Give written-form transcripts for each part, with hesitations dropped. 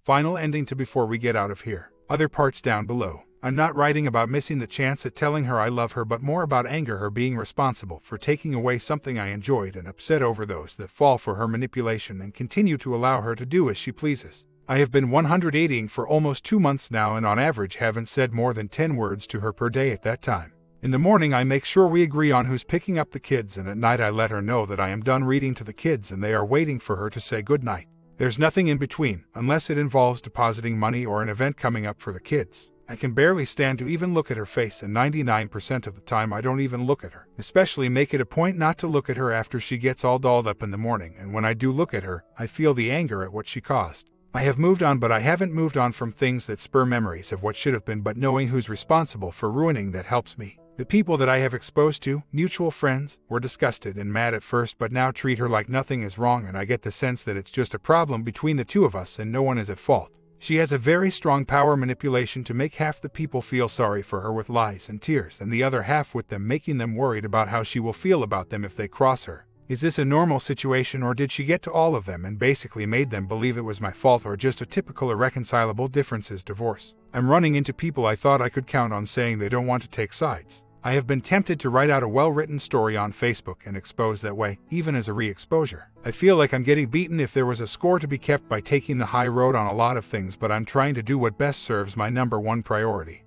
Final ending to before we get out of here. Other parts down below. I'm not writing about missing the chance at telling her I love her, but more about anger her being responsible for taking away something I enjoyed, and upset over those that fall for her manipulation and continue to allow her to do as she pleases. I have been 180ing for almost 2 months now, and on average haven't said more than 10 words to her per day at that time. In the morning I make sure we agree on who's picking up the kids, and at night I let her know that I am done reading to the kids and they are waiting for her to say good night. There's nothing in between, unless it involves depositing money or an event coming up for the kids. I can barely stand to even look at her face, and 99% of the time I don't even look at her. Especially make it a point not to look at her after she gets all dolled up in the morning, and when I do look at her, I feel the anger at what she caused. I have moved on, but I haven't moved on from things that spur memories of what should have been, but knowing who's responsible for ruining that helps me. The people that I have exposed to, mutual friends, were disgusted and mad at first, but now treat her like nothing is wrong, and I get the sense that it's just a problem between the two of us and no one is at fault. She has a very strong power manipulation to make half the people feel sorry for her with lies and tears, and the other half with them making them worried about how she will feel about them if they cross her. Is this a normal situation, or did she get to all of them and basically made them believe it was my fault, or just a typical irreconcilable differences divorce? I'm running into people I thought I could count on saying they don't want to take sides. I have been tempted to write out a well-written story on Facebook and expose that way, even as a re-exposure. I feel like I'm getting beaten if there was a score to be kept by taking the high road on a lot of things, but I'm trying to do what best serves my #1 priority.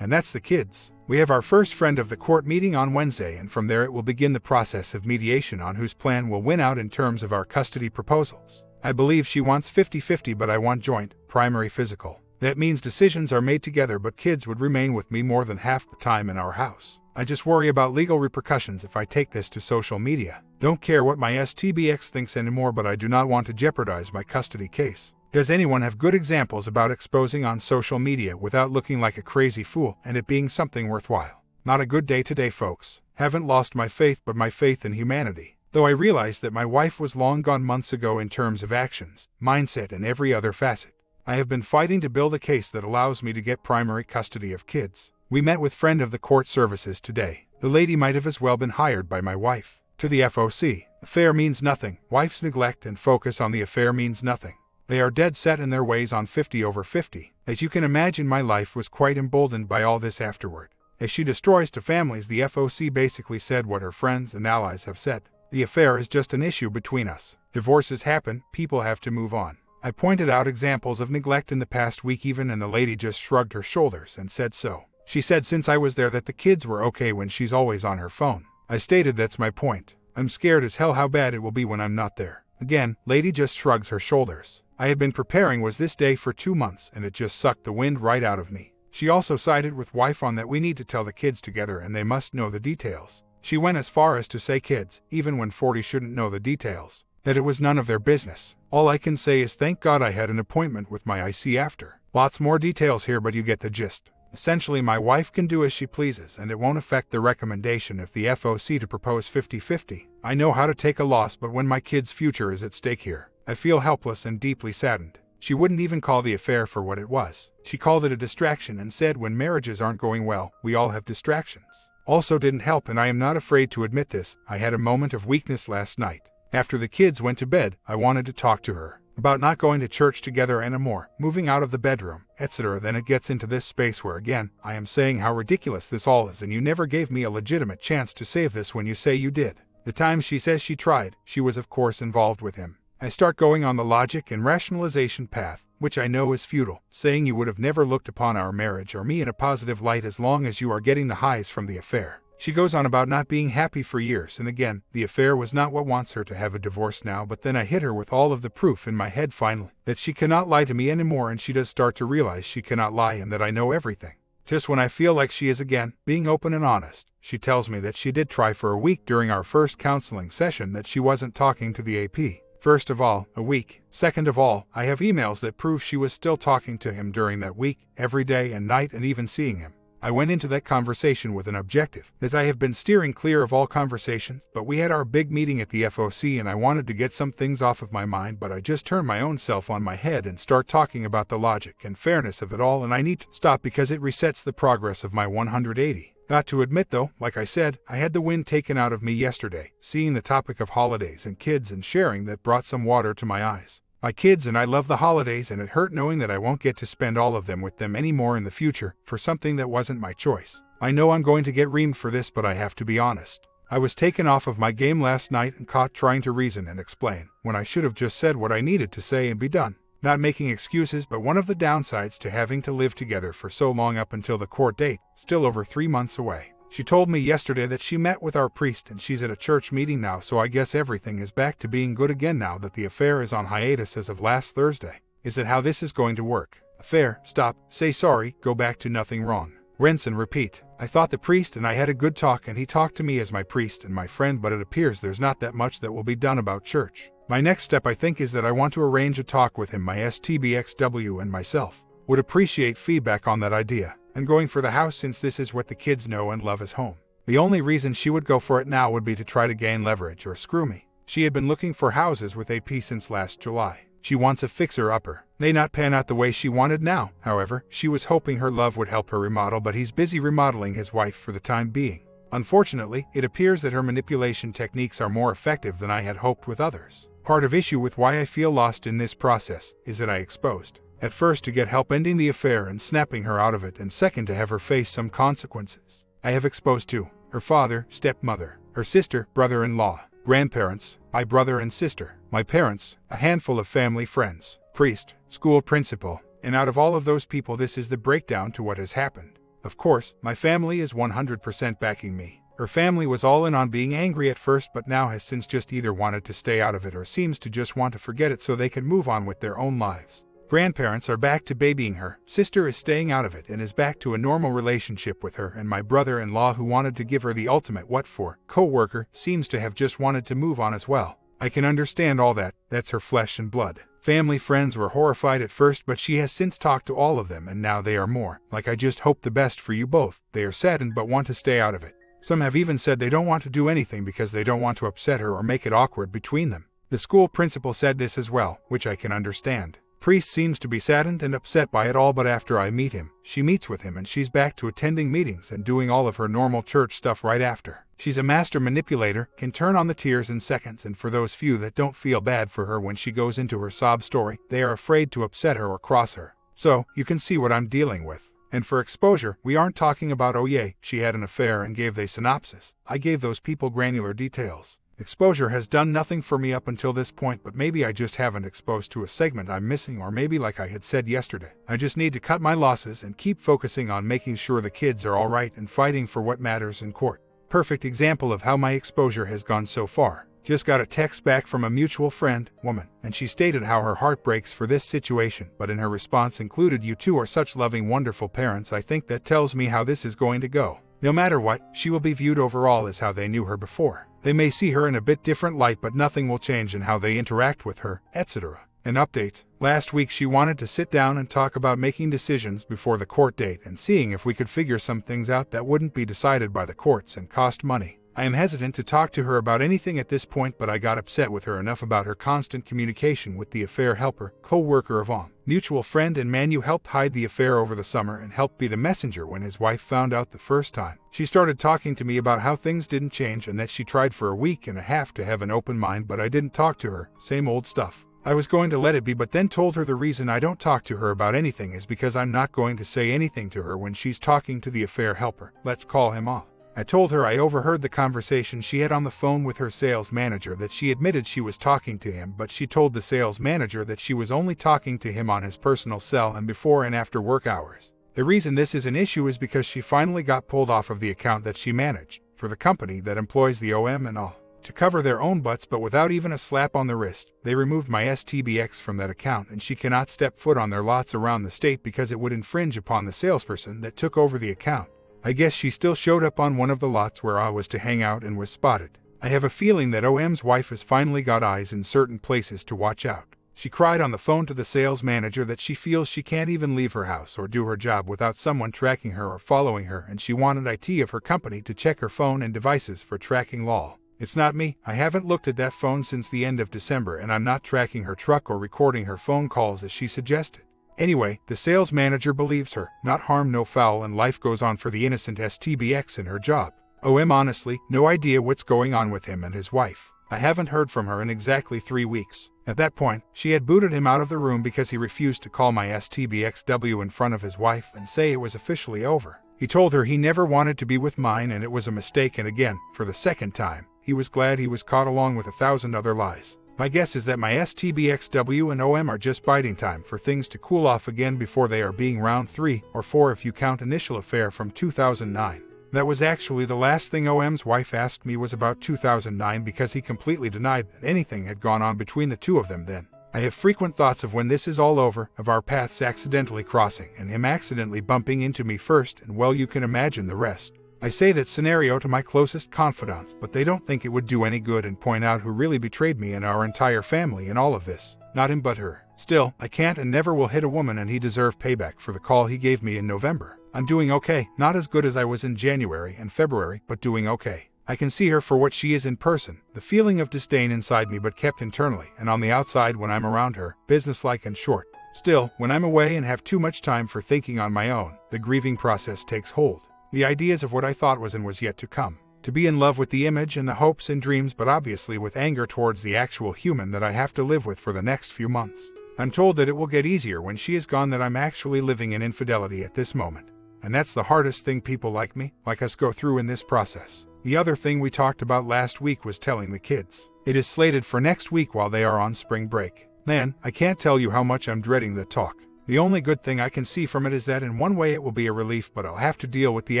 And that's the kids. We have our first friend of the court meeting on Wednesday, and from there it will begin the process of mediation on whose plan will win out in terms of our custody proposals. I believe she wants 50-50, but I want joint, primary physical. That means decisions are made together, but kids would remain with me more than half the time in our house. I just worry about legal repercussions if I take this to social media. Don't care what my STBX thinks anymore, but I do not want to jeopardize my custody case. Does anyone have good examples about exposing on social media without looking like a crazy fool and it being something worthwhile? Not a good day today, folks. Haven't lost my faith, but my faith in humanity. Though I realized that my wife was long gone months ago in terms of actions, mindset, and every other facet. I have been fighting to build a case that allows me to get primary custody of kids. We met with friend of the court services today. The lady might have as well been hired by my wife. To the FOC, affair means nothing. Wife's neglect and focus on the affair means nothing. They are dead set in their ways on 50/50. As you can imagine, my life was quite emboldened by all this afterward. As she destroys to families, the FOC basically said what her friends and allies have said. The affair is just an issue between us. Divorces happen, people have to move on. I pointed out examples of neglect in the past week even, and the lady just shrugged her shoulders and said so. She said since I was there that the kids were okay when she's always on her phone. I stated that's my point. I'm scared as hell how bad it will be when I'm not there. Again, lady just shrugs her shoulders. I had been preparing was this day for 2 months, and it just sucked the wind right out of me. She also sided with wife on that we need to tell the kids together and they must know the details. She went as far as to say kids, even when 40 shouldn't know the details. That it was none of their business. All I can say is thank God I had an appointment with my IC after. Lots more details here, but you get the gist. Essentially, my wife can do as she pleases, and it won't affect the recommendation if the FOC to propose 50-50. I know how to take a loss, but when my kid's future is at stake here, I feel helpless and deeply saddened. She wouldn't even call the affair for what it was. She called it a distraction and said when marriages aren't going well, we all have distractions. Also didn't help, and I am not afraid to admit this, I had a moment of weakness last night. After the kids went to bed, I wanted to talk to her about not going to church together anymore, moving out of the bedroom, etc. Then it gets into this space where again, I am saying how ridiculous this all is, and you never gave me a legitimate chance to save this when you say you did. The time she says she tried, she was of course involved with him. I start going on the logic and rationalization path, which I know is futile, saying you would have never looked upon our marriage or me in a positive light as long as you are getting the highs from the affair. She goes on about not being happy for years, and again, the affair was not what wants her to have a divorce now, but then I hit her with all of the proof in my head finally, that she cannot lie to me anymore, and she does start to realize she cannot lie and that I know everything. Just when I feel like she is again being open and honest, she tells me that she did try for a week during our first counseling session that she wasn't talking to the AP. First of all, a week. Second of all, I have emails that prove she was still talking to him during that week, every day and night, and even seeing him. I went into that conversation with an objective, as I have been steering clear of all conversations, but we had our big meeting at the FOC and I wanted to get some things off of my mind, but I just turn my own self on my head and start talking about the logic and fairness of it all, and I need to stop because it resets the progress of my 180. Got to admit though, like I said, I had the wind taken out of me yesterday, seeing the topic of holidays and kids and sharing that brought some water to my eyes. My kids and I love the holidays, and it hurt knowing that I won't get to spend all of them with them anymore in the future for something that wasn't my choice. I know I'm going to get reamed for this, but I have to be honest. I was taken off of my game last night and caught trying to reason and explain, when I should have just said what I needed to say and be done. Not making excuses, but one of the downsides to having to live together for so long up until the court date, still over 3 months away. She told me yesterday that she met with our priest and she's at a church meeting now, so I guess everything is back to being good again now that the affair is on hiatus as of last Thursday. Is that how this is going to work? Affair, stop, say sorry, go back to nothing wrong. Rinse and repeat. I thought the priest and I had a good talk, and he talked to me as my priest and my friend, but it appears there's not that much that will be done about church. My next step, I think, is that I want to arrange a talk with him. My STBXW and myself would appreciate feedback on that idea. And going for the house, since this is what the kids know and love as home. The only reason she would go for it now would be to try to gain leverage or screw me. She had been looking for houses with AP since last July. She wants a fixer-upper. May not pan out the way she wanted now, however. She was hoping her love would help her remodel, but he's busy remodeling his wife for the time being. Unfortunately, it appears that her manipulation techniques are more effective than I had hoped with others. Part of issue with why I feel lost in this process is that I exposed. At first, to get help ending the affair and snapping her out of it, and second, to have her face some consequences. I have exposed to her father, stepmother, her sister, brother-in-law, grandparents, my brother and sister, my parents, a handful of family friends, priest, school principal, and out of all of those people, this is the breakdown to what has happened. Of course, my family is 100% backing me. Her family was all in on being angry at first, but now has since just either wanted to stay out of it or seems to just want to forget it so they can move on with their own lives. Grandparents are back to babying her, sister is staying out of it and is back to a normal relationship with her, and my brother-in-law, who wanted to give her the ultimate what for co-worker, seems to have just wanted to move on as well. I can understand all that, that's her flesh and blood. Family friends were horrified at first, but she has since talked to all of them, and now they are more like, I just hope the best for you both. They are saddened but want to stay out of it. Some have even said they don't want to do anything because they don't want to upset her or make it awkward between them. The school principal said this as well, which I can understand. Priest seems to be saddened and upset by it all, but after I meet him, she meets with him and she's back to attending meetings and doing all of her normal church stuff right after. She's a master manipulator, can turn on the tears in seconds, and for those few that don't feel bad for her when she goes into her sob story, they are afraid to upset her or cross her. So, you can see what I'm dealing with. And for exposure, we aren't talking about, oh yay, she had an affair and gave the synopsis. I gave those people granular details. Exposure has done nothing for me up until this point, but maybe I just haven't exposed to a segment I'm missing, or maybe like I had said yesterday, I just need to cut my losses and keep focusing on making sure the kids are alright and fighting for what matters in court. Perfect example of how my exposure has gone so far. Just got a text back from a mutual friend, woman, and she stated how her heart breaks for this situation, but in her response included, "You two are such loving, wonderful parents. I think that tells me how this is going to go. No matter what, she will be viewed overall as how they knew her before. They may see her in a bit different light, but nothing will change in how they interact with her, etc." An update. Last week she wanted to sit down and talk about making decisions before the court date and seeing if we could figure some things out that wouldn't be decided by the courts and cost money. I am hesitant to talk to her about anything at this point, but I got upset with her enough about her constant communication with the affair helper, co-worker of mutual friend and man who helped hide the affair over the summer and helped be the messenger when his wife found out the first time. She started talking to me about how things didn't change and that she tried for a week and a half to have an open mind, but I didn't talk to her. Same old stuff. I was going to let it be, but then told her the reason I don't talk to her about anything is because I'm not going to say anything to her when she's talking to the affair helper. Let's call him off. I told her I overheard the conversation she had on the phone with her sales manager, that she admitted she was talking to him, but she told the sales manager that she was only talking to him on his personal cell and before and after work hours. The reason this is an issue is because she finally got pulled off of the account that she managed for the company that employs the OM and all. To cover their own butts, but without even a slap on the wrist, they removed my STBX from that account, and she cannot step foot on their lots around the state because it would infringe upon the salesperson that took over the account. I guess she still showed up on one of the lots where I was to hang out and was spotted. I have a feeling that OM's wife has finally got eyes in certain places to watch out. She cried on the phone to the sales manager that she feels she can't even leave her house or do her job without someone tracking her or following her, and she wanted IT of her company to check her phone and devices for tracking lol. It's not me. I haven't looked at that phone since the end of December, and I'm not tracking her truck or recording her phone calls as she suggested. Anyway, the sales manager believes her. Not harm, no foul, and life goes on for the innocent STBX in her job. OM honestly, no idea what's going on with him and his wife. I haven't heard from her in exactly 3 weeks. At that point, she had booted him out of the room because he refused to call my STBXW in front of his wife and say it was officially over. He told her he never wanted to be with mine and it was a mistake, and again, for the second time, he was glad he was caught along with 1,000 other lies. My guess is that my STBXW and OM are just biding time for things to cool off again before they are being round 3 or 4 if you count initial affair from 2009. That was actually the last thing OM's wife asked me was about 2009 because he completely denied that anything had gone on between the two of them then. I have frequent thoughts of when this is all over, of our paths accidentally crossing and him accidentally bumping into me first, and well, you can imagine the rest. I say that scenario to my closest confidants, but they don't think it would do any good and point out who really betrayed me and our entire family in all of this. Not him but her. Still, I can't and never will hit a woman, and he deserved payback for the call he gave me in November. I'm doing okay, not as good as I was in January and February, but doing okay. I can see her for what she is in person, the feeling of disdain inside me but kept internally, and on the outside when I'm around her, businesslike and short. Still, when I'm away and have too much time for thinking on my own, the grieving process takes hold. The ideas of what I thought was and was yet to come. To be in love with the image and the hopes and dreams, but obviously with anger towards the actual human that I have to live with for the next few months. I'm told that it will get easier when she is gone, that I'm actually living in infidelity at this moment. And that's the hardest thing people like me, like us, go through in this process. The other thing we talked about last week was telling the kids. It is slated for next week while they are on spring break. Man, I can't tell you how much I'm dreading the talk. The only good thing I can see from it is that in one way it will be a relief, but I'll have to deal with the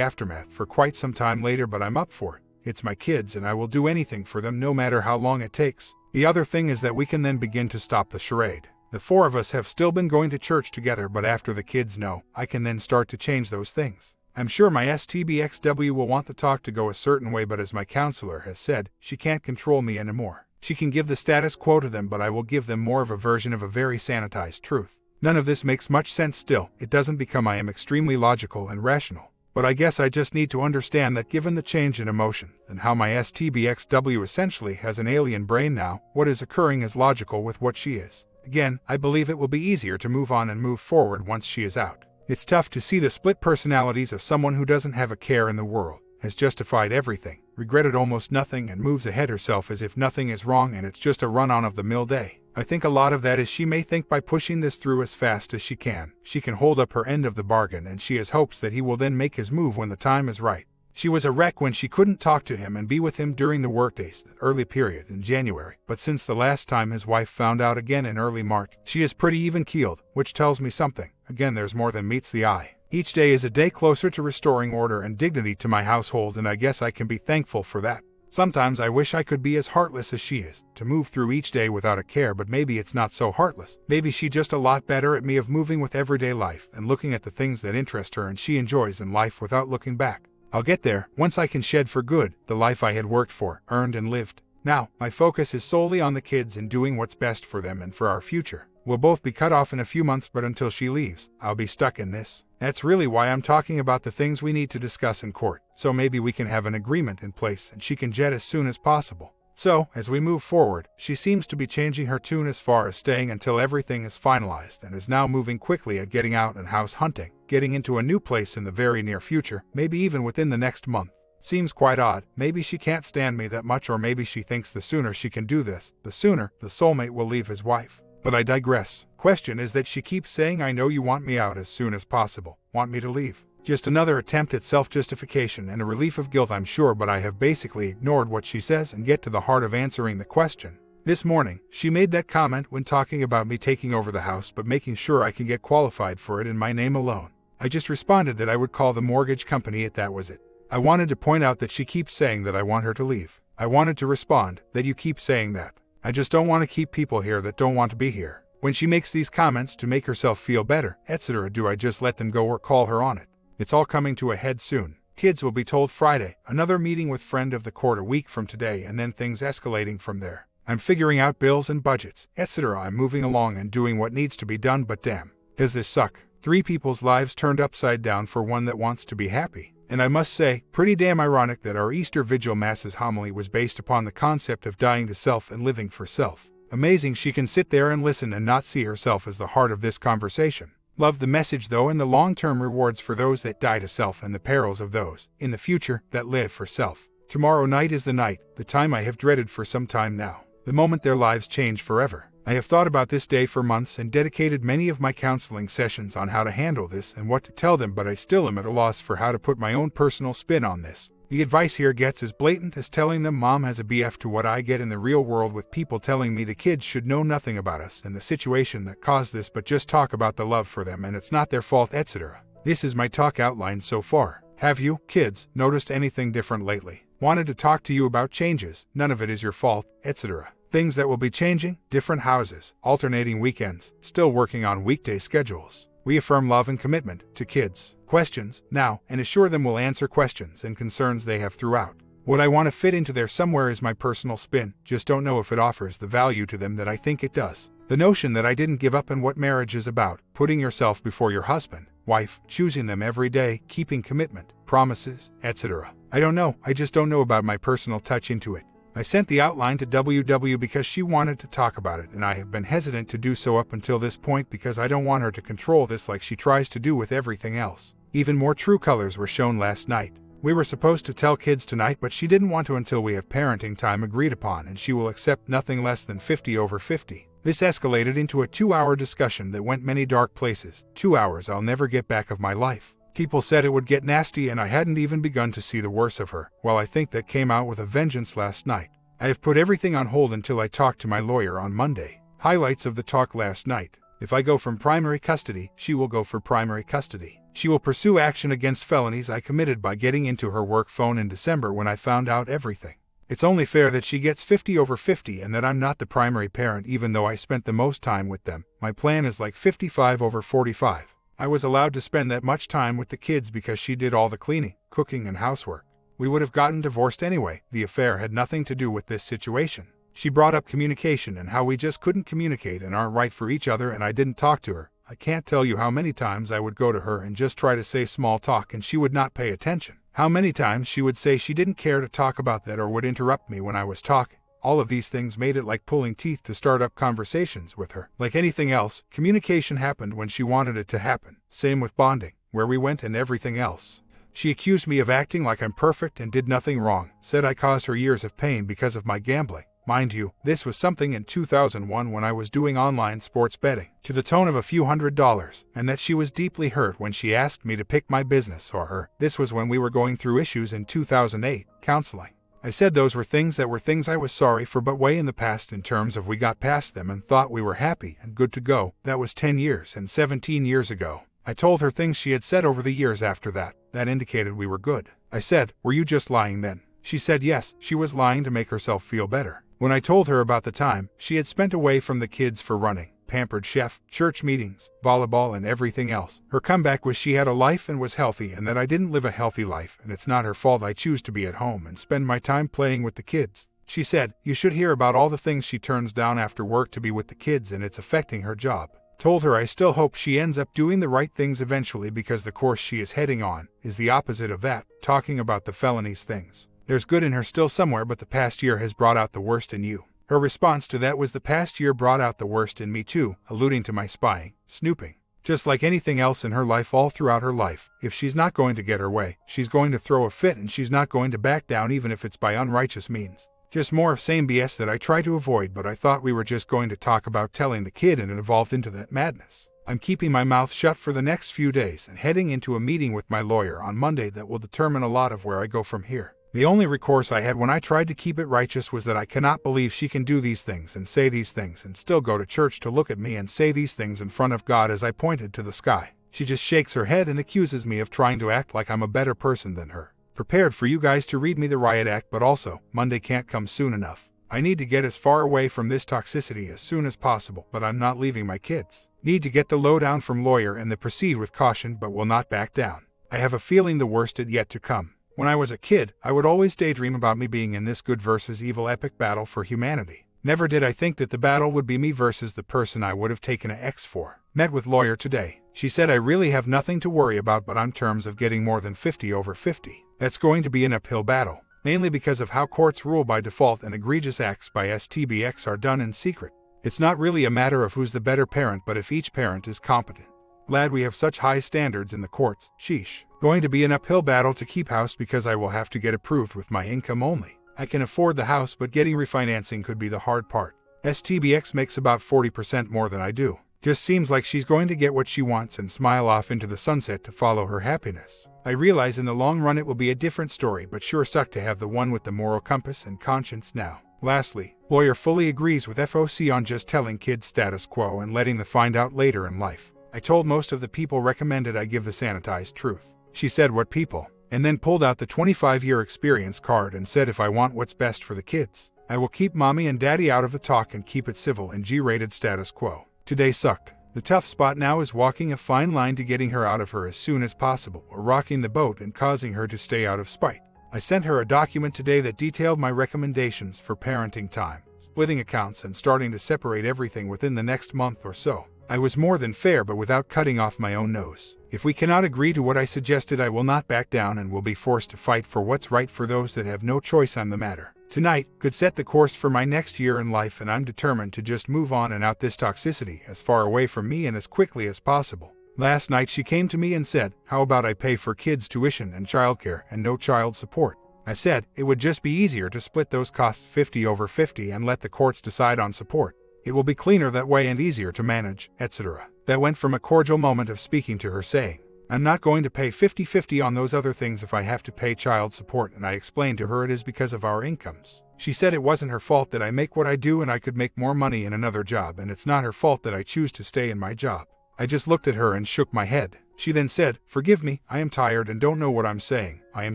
aftermath for quite some time later, but I'm up for it. It's my kids and I will do anything for them no matter how long it takes. The other thing is that we can then begin to stop the charade. The 4 of us have still been going to church together, but after the kids know, I can then start to change those things. I'm sure my STBXW will want the talk to go a certain way, but as my counselor has said, she can't control me anymore. She can give the status quo to them, but I will give them more of a version of a very sanitized truth. None of this makes much sense still. It doesn't become I am extremely logical and rational. But I guess I just need to understand that given the change in emotion, and how my STBXW essentially has an alien brain now, what is occurring is logical with what she is. Again, I believe it will be easier to move on and move forward once she is out. It's tough to see the split personalities of someone who doesn't have a care in the world, has justified everything, regretted almost nothing, and moves ahead herself as if nothing is wrong and it's just a run-on-of-the-mill day. I think a lot of that is she may think by pushing this through as fast as she can hold up her end of the bargain, and she has hopes that he will then make his move when the time is right. She was a wreck when she couldn't talk to him and be with him during the workdays, that early period in January, but since the last time his wife found out again in early March, she is pretty even-keeled, which tells me something. Again, there's more than meets the eye. Each day is a day closer to restoring order and dignity to my household, and I guess I can be thankful for that. Sometimes I wish I could be as heartless as she is, to move through each day without a care, but maybe it's not so heartless. Maybe she's just a lot better at me of moving with everyday life and looking at the things that interest her and she enjoys in life without looking back. I'll get there, once I can shed for good the life I had worked for, earned and lived. Now, my focus is solely on the kids and doing what's best for them and for our future. We'll both be cut off in a few months, but until she leaves, I'll be stuck in this. That's really why I'm talking about the things we need to discuss in court, so maybe we can have an agreement in place and she can jet as soon as possible. So, as we move forward, she seems to be changing her tune as far as staying until everything is finalized, and is now moving quickly at getting out and house hunting, getting into a new place in the very near future, maybe even within the next month. Seems quite odd. Maybe she can't stand me that much, or maybe she thinks the sooner she can do this, the sooner the soulmate will leave his wife. But I digress. Question is that she keeps saying, I know you want me out as soon as possible, want me to leave. Just another attempt at self-justification and a relief of guilt, I'm sure, but I have basically ignored what she says and get to the heart of answering the question. This morning, she made that comment when talking about me taking over the house but making sure I can get qualified for it in my name alone. I just responded that I would call the mortgage company if that was it. I wanted to point out that she keeps saying that I want her to leave. I wanted to respond that you keep saying that. I just don't want to keep people here that don't want to be here. When she makes these comments to make herself feel better, etc., do I just let them go or call her on it? It's all coming to a head soon. Kids will be told Friday, another meeting with friend of the court a week from today, and then things escalating from there. I'm figuring out bills and budgets, etc. I'm moving along and doing what needs to be done, but damn, does this suck? 3 people's lives turned upside down for one that wants to be happy. And I must say, pretty damn ironic that our Easter Vigil Mass's homily was based upon the concept of dying to self and living for self. Amazing she can sit there and listen and not see herself as the heart of this conversation. Love the message though, and the long-term rewards for those that die to self and the perils of those, in the future, that live for self. Tomorrow night is the night, the time I have dreaded for some time now. The moment their lives change forever. I have thought about this day for months and dedicated many of my counseling sessions on how to handle this and what to tell them, but I still am at a loss for how to put my own personal spin on this. The advice here gets as blatant as telling them mom has a BF to what I get in the real world with people telling me the kids should know nothing about us and the situation that caused this but just talk about the love for them and it's not their fault, etc. This is my talk outline so far. Have you, kids, noticed anything different lately? Wanted to talk to you about changes, none of it is your fault, etc. Things that will be changing, different houses, alternating weekends, still working on weekday schedules. We affirm love and commitment to kids. Questions, now, and assure them we'll answer questions and concerns they have throughout. What I want to fit into there somewhere is my personal spin, just don't know if it offers the value to them that I think it does. The notion that I didn't give up on what marriage is about, putting yourself before your husband, wife, choosing them every day, keeping commitment, promises, etc. I don't know, I just don't know about my personal touch into it. I sent the outline to WW because she wanted to talk about it and I have been hesitant to do so up until this point because I don't want her to control this like she tries to do with everything else. Even more true colors were shown last night. We were supposed to tell kids tonight but she didn't want to until we have parenting time agreed upon and she will accept nothing less than 50 over 50. This escalated into a 2-hour discussion that went many dark places, 2 hours I'll never get back of my life. People said it would get nasty and I hadn't even begun to see the worst of her. Well, I think that came out with a vengeance last night. I have put everything on hold until I talk to my lawyer on Monday. Highlights of the talk last night. If I go from primary custody, she will go for primary custody. She will pursue action against felonies I committed by getting into her work phone in December when I found out everything. It's only fair that she gets 50 over 50 and that I'm not the primary parent even though I spent the most time with them. My plan is like 55 over 45. I was allowed to spend that much time with the kids because she did all the cleaning, cooking, and housework. We would have gotten divorced anyway. The affair had nothing to do with this situation. She brought up communication and how we just couldn't communicate and aren't right for each other and I didn't talk to her. I can't tell you how many times I would go to her and just try to say small talk and she would not pay attention. How many times she would say she didn't care to talk about that or would interrupt me when I was talking. All of these things made it like pulling teeth to start up conversations with her. Like anything else, communication happened when she wanted it to happen. Same with bonding, where we went and everything else. She accused me of acting like I'm perfect and did nothing wrong, said I caused her years of pain because of my gambling. Mind you, this was something in 2001 when I was doing online sports betting, to the tone of a few $100s, and that she was deeply hurt when she asked me to pick my business or her. This was when we were going through issues in 2008, counseling. I said those were things I was sorry for but way in the past in terms of we got past them and thought we were happy and good to go. That was 10 years and 17 years ago. I told her things she had said over the years after that. That indicated we were good. I said, "Were you just lying then?" She said yes, she was lying to make herself feel better. When I told her about the time she had spent away from the kids for running, pampered chef, church meetings, volleyball, and everything else, her comeback was she had a life and was healthy and that I didn't live a healthy life and it's not her fault I choose to be at home and spend my time playing with the kids. She said, "You should hear about all the things she turns down after work to be with the kids and it's affecting her job." Told her I still hope she ends up doing the right things eventually because the course she is heading on is the opposite of that, talking about the felonies things. There's good in her still somewhere but the past year has brought out the worst in you. Her response to that was the past year brought out the worst in me too, alluding to my spying, snooping. Just like anything else in her life all throughout her life, if she's not going to get her way, she's going to throw a fit and she's not going to back down even if it's by unrighteous means. Just more of same BS that I try to avoid but I thought we were just going to talk about telling the kid and it evolved into that madness. I'm keeping my mouth shut for the next few days and heading into a meeting with my lawyer on Monday that will determine a lot of where I go from here. The only recourse I had when I tried to keep it righteous was that I cannot believe she can do these things and say these things and still go to church to look at me and say these things in front of God as I pointed to the sky. She just shakes her head and accuses me of trying to act like I'm a better person than her. Prepared for you guys to read me the riot act but also, Monday can't come soon enough. I need to get as far away from this toxicity as soon as possible but I'm not leaving my kids. Need to get the lowdown from lawyer and then proceed with caution but will not back down. I have a feeling the worst is yet to come. When I was a kid, I would always daydream about me being in this good versus evil epic battle for humanity. Never did I think that the battle would be me versus the person I would have taken an X for. Met with lawyer today. She said I really have nothing to worry about but on terms of getting more than 50 over 50. That's going to be an uphill battle. Mainly because of how courts rule by default and egregious acts by STBX are done in secret. It's not really a matter of who's the better parent but if each parent is competent. Glad we have such high standards in the courts, sheesh. Going to be an uphill battle to keep house because I will have to get approved with my income only. I can afford the house, but getting refinancing could be the hard part. STBX makes about 40% more than I do. Just seems like she's going to get what she wants and smile off into the sunset to follow her happiness. I realize in the long run it will be a different story, but sure sucked to have the one with the moral compass and conscience now. Lastly, lawyer fully agrees with FOC on just telling kids status quo and letting them find out later in life. I told most of the people recommended I give the sanitized truth. She said, "What people?" and then pulled out the 25-year experience card and said if I want what's best for the kids, I will keep mommy and daddy out of the talk and keep it civil and G-rated status quo. Today sucked. The tough spot now is walking a fine line to getting her out of her as soon as possible or rocking the boat and causing her to stay out of spite. I sent her a document today that detailed my recommendations for parenting time, splitting accounts and starting to separate everything within the next month or so. I was more than fair but without cutting off my own nose. If we cannot agree to what I suggested, I will not back down and will be forced to fight for what's right for those that have no choice on the matter. Tonight could set the course for my next year in life, and I'm determined to just move on and out this toxicity as far away from me and as quickly as possible. Last night she came to me and said, "How about I pay for kids' tuition and childcare and no child support?" I said it would just be easier to split those costs 50/50 and let the courts decide on support. It will be cleaner that way and easier to manage, etc. That went from a cordial moment of speaking to her saying, "I'm not going to pay 50/50 on those other things if I have to pay child support," and I explained to her it is because of our incomes. She said it wasn't her fault that I make what I do and I could make more money in another job, and it's not her fault that I choose to stay in my job. I just looked at her and shook my head. She then said, "Forgive me, I am tired and don't know what I'm saying. I am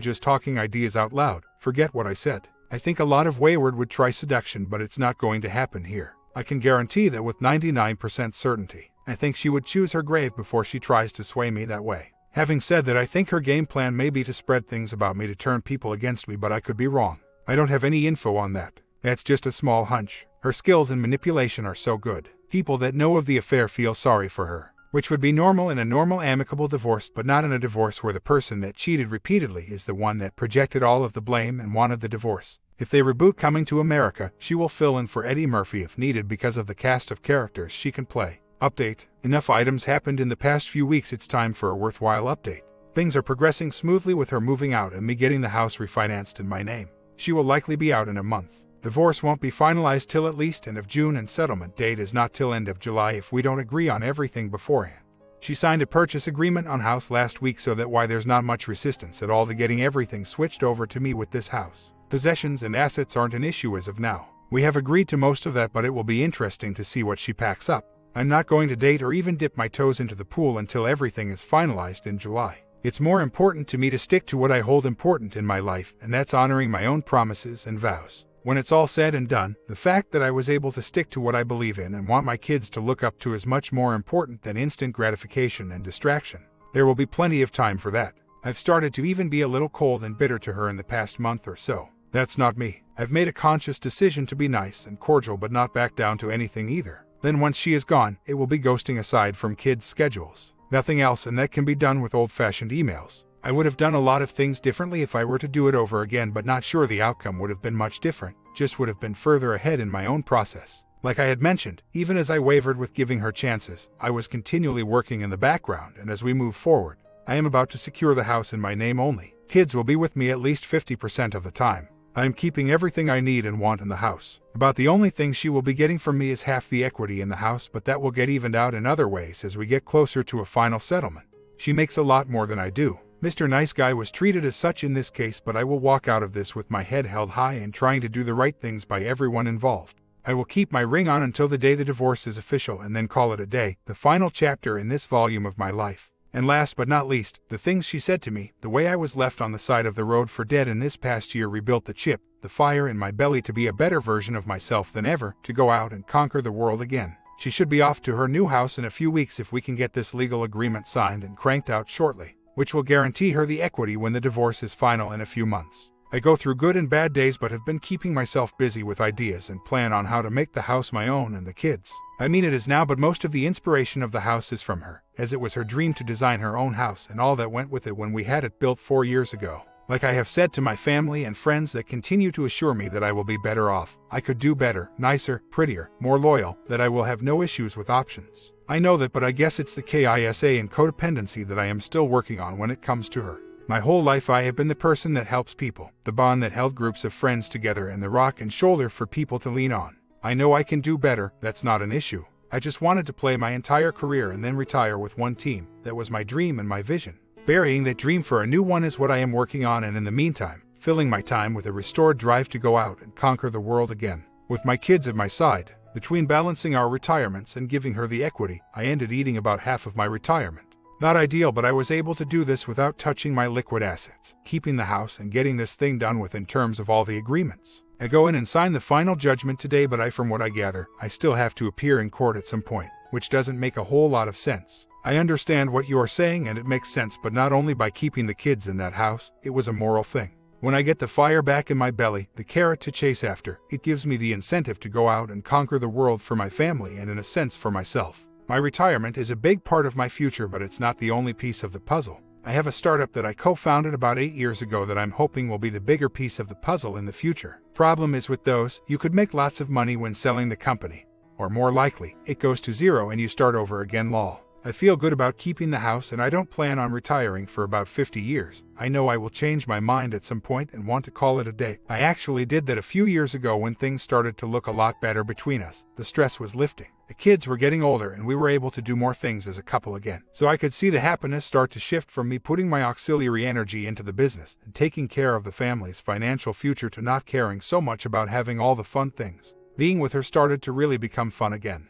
just talking ideas out loud. Forget what I said. I think a lot of wayward would try seduction, but it's not going to happen here. I can guarantee that with 99% certainty. I think she would choose her grave before she tries to sway me that way." Having said that, I think her game plan may be to spread things about me to turn people against me, but I could be wrong. I don't have any info on that. That's just a small hunch. Her skills in manipulation are so good. People that know of the affair feel sorry for her, which would be normal in a normal amicable divorce, but not in a divorce where the person that cheated repeatedly is the one that projected all of the blame and wanted the divorce. If they reboot Coming to America, she will fill in for Eddie Murphy if needed because of the cast of characters she can play. Update. Enough items happened in the past few weeks, it's time for a worthwhile update. Things are progressing smoothly with her moving out and me getting the house refinanced in my name. She will likely be out in a month. Divorce won't be finalized till at least end of June, and settlement date is not till end of July if we don't agree on everything beforehand. She signed a purchase agreement on house last week, so that why there's not much resistance at all to getting everything switched over to me with this house. Possessions and assets aren't an issue as of now. We have agreed to most of that, but it will be interesting to see what she packs up. I'm not going to date or even dip my toes into the pool until everything is finalized in July. It's more important to me to stick to what I hold important in my life, and that's honoring my own promises and vows. When it's all said and done, the fact that I was able to stick to what I believe in and want my kids to look up to is much more important than instant gratification and distraction. There will be plenty of time for that. I've started to even be a little cold and bitter to her in the past month or so. That's not me. I've made a conscious decision to be nice and cordial but not back down to anything either. Then once she is gone, it will be ghosting aside from kids' schedules. Nothing else, and that can be done with old-fashioned emails. I would have done a lot of things differently if I were to do it over again, but not sure the outcome would have been much different, just would have been further ahead in my own process. Like I had mentioned, even as I wavered with giving her chances, I was continually working in the background, and as we move forward, I am about to secure the house in my name only. Kids will be with me at least 50% of the time. I am keeping everything I need and want in the house. About the only thing she will be getting from me is half the equity in the house, but that will get evened out in other ways as we get closer to a final settlement. She makes a lot more than I do. Mr. Nice Guy was treated as such in this case, but I will walk out of this with my head held high and trying to do the right things by everyone involved. I will keep my ring on until the day the divorce is official and then call it a day, the final chapter in this volume of my life. And last but not least, the things she said to me, the way I was left on the side of the road for dead in this past year rebuilt the chip, the fire in my belly to be a better version of myself than ever, to go out and conquer the world again. She should be off to her new house in a few weeks if we can get this legal agreement signed and cranked out shortly, which will guarantee her the equity when the divorce is final in a few months. I go through good and bad days but have been keeping myself busy with ideas and plan on how to make the house my own and the kids. I mean, it is now, but most of the inspiration of the house is from her, as it was her dream to design her own house and all that went with it when we had it built 4 years ago. Like I have said to my family and friends that continue to assure me that I will be better off, I could do better, nicer, prettier, more loyal, that I will have no issues with options. I know that, but I guess it's the KISA and codependency that I am still working on when it comes to her. My whole life I have been the person that helps people, the bond that held groups of friends together and the rock and shoulder for people to lean on. I know I can do better, that's not an issue. I just wanted to play my entire career and then retire with one team. That was my dream and my vision. Burying that dream for a new one is what I am working on, and in the meantime, filling my time with a restored drive to go out and conquer the world again. With my kids at my side, between balancing our retirements and giving her the equity, I ended eating about half of my retirement. Not ideal, but I was able to do this without touching my liquid assets, keeping the house and getting this thing done with in terms of all the agreements. I go in and sign the final judgment today, but from what I gather, I still have to appear in court at some point, which doesn't make a whole lot of sense. I understand what you are saying and it makes sense, but not only by keeping the kids in that house, it was a moral thing. When I get the fire back in my belly, the carrot to chase after, it gives me the incentive to go out and conquer the world for my family and in a sense for myself. My retirement is a big part of my future, but it's not the only piece of the puzzle. I have a startup that I co-founded about 8 years ago that I'm hoping will be the bigger piece of the puzzle in the future. Problem is with those, you could make lots of money when selling the company. Or more likely, it goes to zero and you start over again lol. I feel good about keeping the house and I don't plan on retiring for about 50 years. I know I will change my mind at some point and want to call it a day. I actually did that a few years ago when things started to look a lot better between us. The stress was lifting. The kids were getting older and we were able to do more things as a couple again. So I could see the happiness start to shift from me putting my auxiliary energy into the business and taking care of the family's financial future to not caring so much about having all the fun things. Being with her started to really become fun again.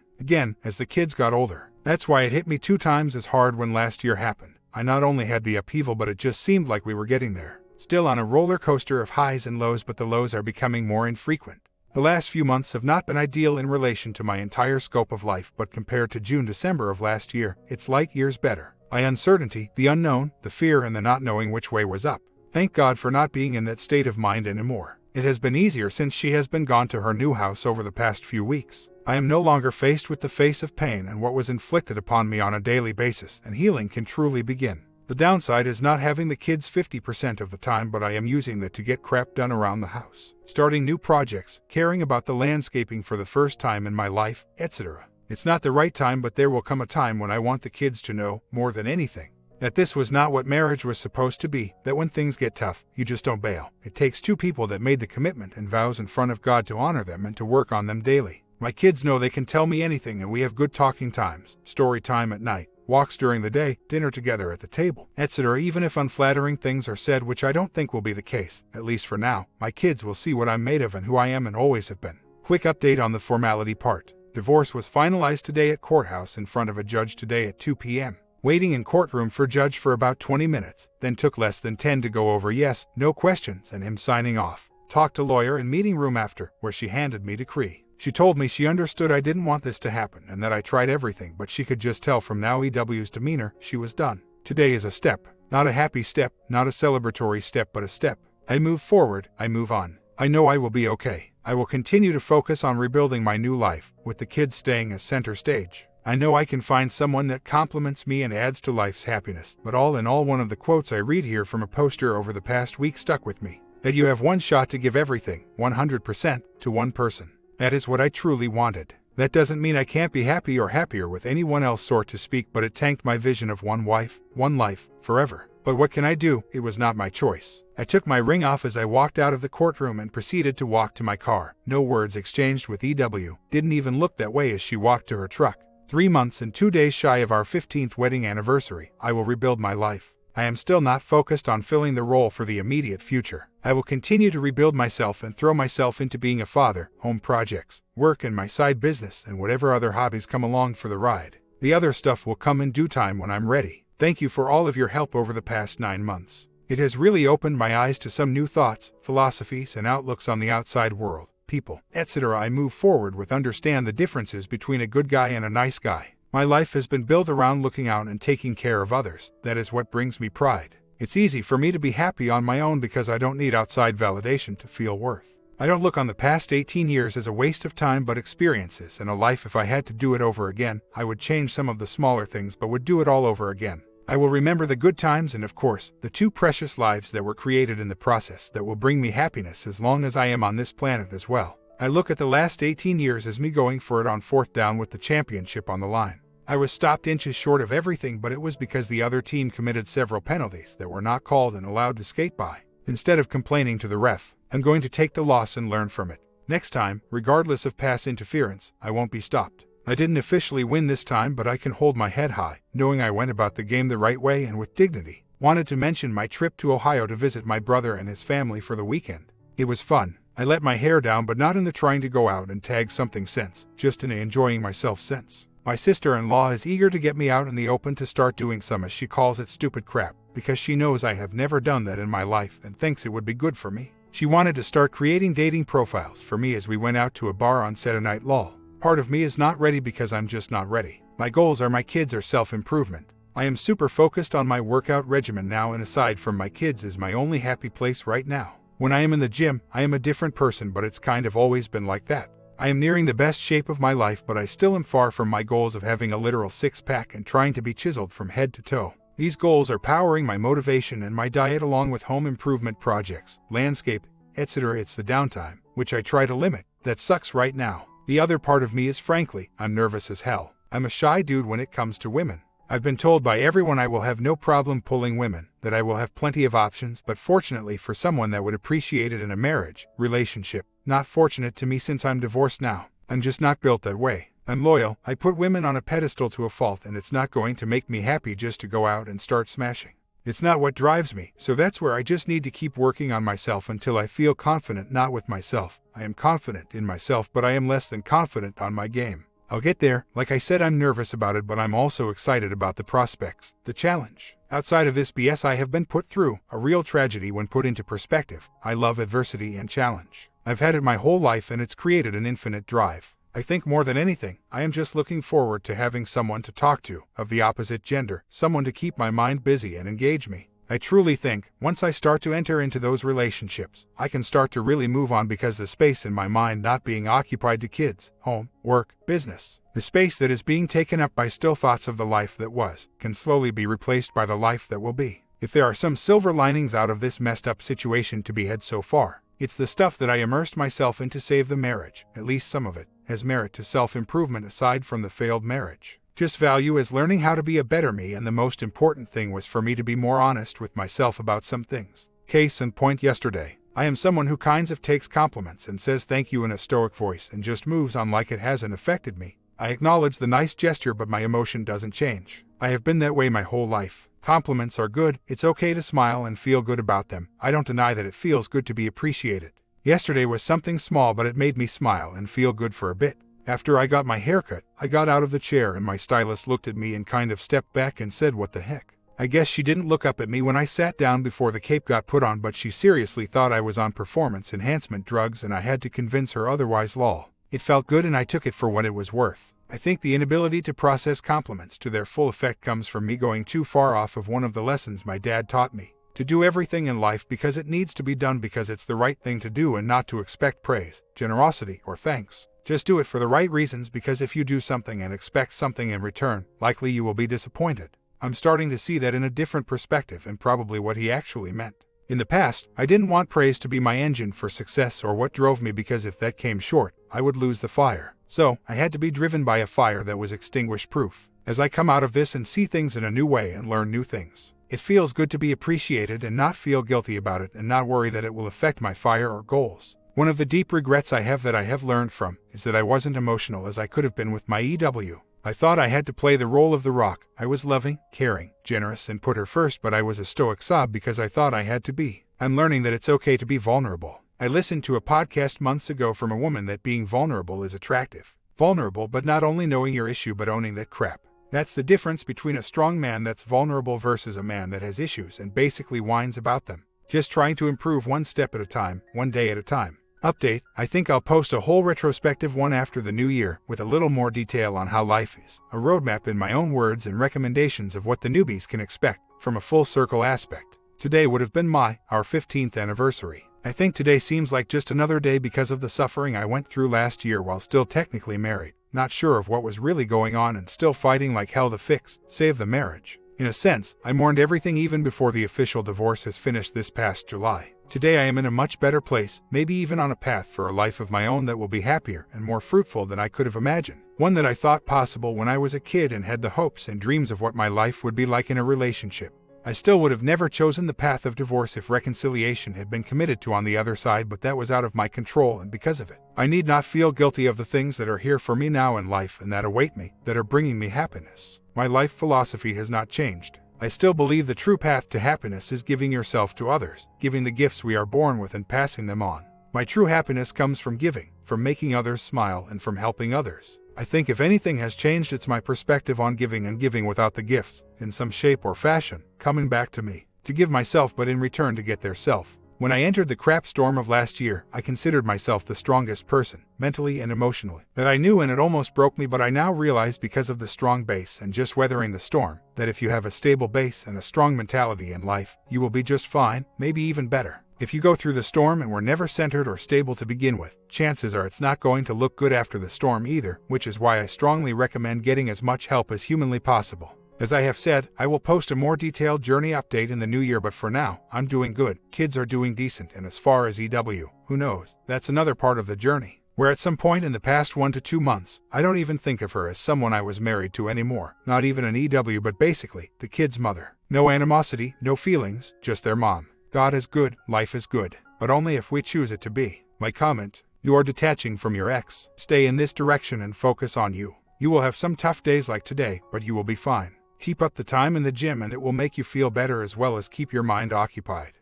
As the kids got older. That's why it hit me 2 times as hard when last year happened. I not only had the upheaval, but it just seemed like we were getting there. Still on a roller coaster of highs and lows, but the lows are becoming more infrequent. The last few months have not been ideal in relation to my entire scope of life, but compared to June-December of last year, it's light years better. My uncertainty, the unknown, the fear and the not knowing which way was up. Thank God for not being in that state of mind anymore. It has been easier since she has been gone to her new house over the past few weeks. I am no longer faced with the face of pain and what was inflicted upon me on a daily basis, and healing can truly begin. The downside is not having the kids 50% of the time, but I am using that to get crap done around the house, starting new projects, caring about the landscaping for the first time in my life, etc. It's not the right time, but there will come a time when I want the kids to know, more than anything, that this was not what marriage was supposed to be, that when things get tough, you just don't bail. It takes 2 people that made the commitment and vows in front of God to honor them and to work on them daily. My kids know they can tell me anything and we have good talking times, story time at night, walks during the day, dinner together at the table, etc. Even if unflattering things are said, which I don't think will be the case, at least for now, my kids will see what I'm made of and who I am and always have been. Quick update on the formality part. Divorce was finalized today at courthouse in front of a judge today at 2 p.m. Waiting in courtroom for judge for about 20 minutes, then took less than 10 to go over yes, no questions and him signing off. Talked to lawyer in meeting room after, where she handed me decree. She told me she understood I didn't want this to happen and that I tried everything, but she could just tell from now EW's demeanor she was done. Today is a step, not a happy step, not a celebratory step, but a step. I move forward, I move on. I know I will be okay. I will continue to focus on rebuilding my new life, with the kids staying as center stage. I know I can find someone that compliments me and adds to life's happiness, but all in all, one of the quotes I read here from a poster over the past week stuck with me. That you have one shot to give everything, 100%, to one person. That is what I truly wanted. That doesn't mean I can't be happy or happier with anyone else, so to speak, but it tanked my vision of one wife, one life, forever. But what can I do? It was not my choice. I took my ring off as I walked out of the courtroom and proceeded to walk to my car. No words exchanged with EW. Didn't even look that way as she walked to her truck. 3 months and 2 days shy of our 15th wedding anniversary, I will rebuild my life. I am still not focused on filling the role for the immediate future. I will continue to rebuild myself and throw myself into being a father, home projects, work and my side business and whatever other hobbies come along for the ride. The other stuff will come in due time when I'm ready. Thank you for all of your help over the past 9 months. It has really opened my eyes to some new thoughts, philosophies and outlooks on the outside world, people, etc. I move forward with understand the differences between a good guy and a nice guy. My life has been built around looking out and taking care of others. That is what brings me pride. It's easy for me to be happy on my own because I don't need outside validation to feel worth. I don't look on the past 18 years as a waste of time but experiences and a life. If I had to do it over again, I would change some of the smaller things but would do it all over again. I will remember the good times and, of course, the 2 precious lives that were created in the process that will bring me happiness as long as I am on this planet as well. I look at the last 18 years as me going for it on 4th down with the championship on the line. I was stopped inches short of everything, but it was because the other team committed several penalties that were not called and allowed to skate by. Instead of complaining to the ref, I'm going to take the loss and learn from it. Next time, regardless of pass interference, I won't be stopped. I didn't officially win this time, but I can hold my head high, knowing I went about the game the right way and with dignity. Wanted to mention my trip to Ohio to visit my brother and his family for the weekend. It was fun. I let my hair down, but not in the trying to go out and tag something sense, just in a enjoying myself sense. My sister-in-law is eager to get me out in the open to start doing some, as she calls it, stupid crap, because she knows I have never done that in my life and thinks it would be good for me. She wanted to start creating dating profiles for me as we went out to a bar on Saturday night. Lol. Part of me is not ready because I'm just not ready. My goals are my kids or self-improvement. I am super focused on my workout regimen now, and aside from my kids is my only happy place right now. When I am in the gym, I am a different person, but it's kind of always been like that. I am nearing the best shape of my life, but I still am far from my goals of having a literal six-pack and trying to be chiseled from head to toe. These goals are powering my motivation and my diet, along with home improvement projects, landscape, etc. It's the downtime, which I try to limit, that sucks right now. The other part of me is, frankly, I'm nervous as hell. I'm a shy dude when it comes to women. I've been told by everyone I will have no problem pulling women, that I will have plenty of options, but fortunately for someone that would appreciate it in a marriage, relationship. Not fortunate to me since I'm divorced now. I'm just not built that way. I'm loyal, I put women on a pedestal to a fault, and it's not going to make me happy just to go out and start smashing. It's not what drives me, so that's where I just need to keep working on myself until I feel confident. Not with myself. I am confident in myself, but I am less than confident on my game. I'll get there. Like I said, I'm nervous about it, but I'm also excited about the prospects, the challenge. Outside of this BS I have been put through, a real tragedy when put into perspective. I love adversity and challenge. I've had it my whole life, and it's created an infinite drive. I think more than anything, I am just looking forward to having someone to talk to, of the opposite gender, someone to keep my mind busy and engage me. I truly think, once I start to enter into those relationships, I can start to really move on, because the space in my mind not being occupied to kids, home, work, business, the space that is being taken up by still thoughts of the life that was, can slowly be replaced by the life that will be. If there are some silver linings out of this messed up situation to be had so far, it's the stuff that I immersed myself in to save the marriage. At least some of it has merit to self-improvement aside from the failed marriage. Just value as learning how to be a better me, and the most important thing was for me to be more honest with myself about some things. Case in point, yesterday. I am someone who kinds of takes compliments and says thank you in a stoic voice and just moves on like it hasn't affected me. I acknowledge the nice gesture, but my emotion doesn't change. I have been that way my whole life. Compliments are good, it's okay to smile and feel good about them. I don't deny that it feels good to be appreciated. Yesterday was something small, but it made me smile and feel good for a bit. After I got my haircut, I got out of the chair and my stylist looked at me and kind of stepped back and said, "What the heck?" I guess she didn't look up at me when I sat down before the cape got put on, but she seriously thought I was on performance enhancement drugs and I had to convince her otherwise. Lol. It felt good and I took it for what it was worth. I think the inability to process compliments to their full effect comes from me going too far off of one of the lessons my dad taught me. To do everything in life because it needs to be done, because it's the right thing to do, and not to expect praise, generosity, or thanks. Just do it for the right reasons, because if you do something and expect something in return, likely you will be disappointed. I'm starting to see that in a different perspective, and probably what he actually meant. In the past, I didn't want praise to be my engine for success or what drove me, because if that came short, I would lose the fire. So, I had to be driven by a fire that was extinguish proof. As I come out of this and see things in a new way and learn new things, it feels good to be appreciated and not feel guilty about it and not worry that it will affect my fire or goals. One of the deep regrets I have that I have learned from is that I wasn't emotional as I could have been with my EW. I thought I had to play the role of the rock. I was loving, caring, generous, and put her first, but I was a stoic sob because I thought I had to be. I'm learning that it's okay to be vulnerable. I listened to a podcast months ago from a woman that being vulnerable is attractive. Vulnerable, but not only knowing your issue but owning that crap. That's the difference between a strong man that's vulnerable versus a man that has issues and basically whines about them. Just trying to improve one step at a time, one day at a time. Update, I think I'll post a whole retrospective one after the new year with a little more detail on how life is. A roadmap in my own words and recommendations of what the newbies can expect from a full circle aspect. Today would have been our 15th anniversary. I think today seems like just another day because of the suffering I went through last year while still technically married. Not sure of what was really going on and still fighting like hell to save the marriage. In a sense, I mourned everything even before the official divorce has finished this past July. Today I am in a much better place, maybe even on a path for a life of my own that will be happier and more fruitful than I could have imagined. One that I thought possible when I was a kid and had the hopes and dreams of what my life would be like in a relationship. I still would have never chosen the path of divorce if reconciliation had been committed to on the other side, but that was out of my control, and because of it, I need not feel guilty of the things that are here for me now in life and that await me, that are bringing me happiness. My life philosophy has not changed. I still believe the true path to happiness is giving yourself to others, giving the gifts we are born with and passing them on. My true happiness comes from giving, from making others smile, and from helping others. I think if anything has changed, it's my perspective on giving and giving without the gifts, in some shape or fashion, coming back to me. To give myself but in return to get their self. When I entered the crap storm of last year, I considered myself the strongest person, mentally and emotionally, that I knew, and it almost broke me, but I now realize because of the strong base and just weathering the storm, that if you have a stable base and a strong mentality in life, you will be just fine, maybe even better. If you go through the storm and were never centered or stable to begin with, chances are it's not going to look good after the storm either, which is why I strongly recommend getting as much help as humanly possible. As I have said, I will post a more detailed journey update in the new year, but for now, I'm doing good, kids are doing decent, and as far as EW, who knows, that's another part of the journey, where at some point in the past 1 to 2 months, I don't even think of her as someone I was married to anymore, not even an EW, but basically, the kid's mother. No animosity, no feelings, just their mom. God is good, life is good, but only if we choose it to be. My comment: you are detaching from your ex. Stay in this direction and focus on you. You will have some tough days like today, but you will be fine. Keep up the time in the gym and it will make you feel better as well as keep your mind occupied.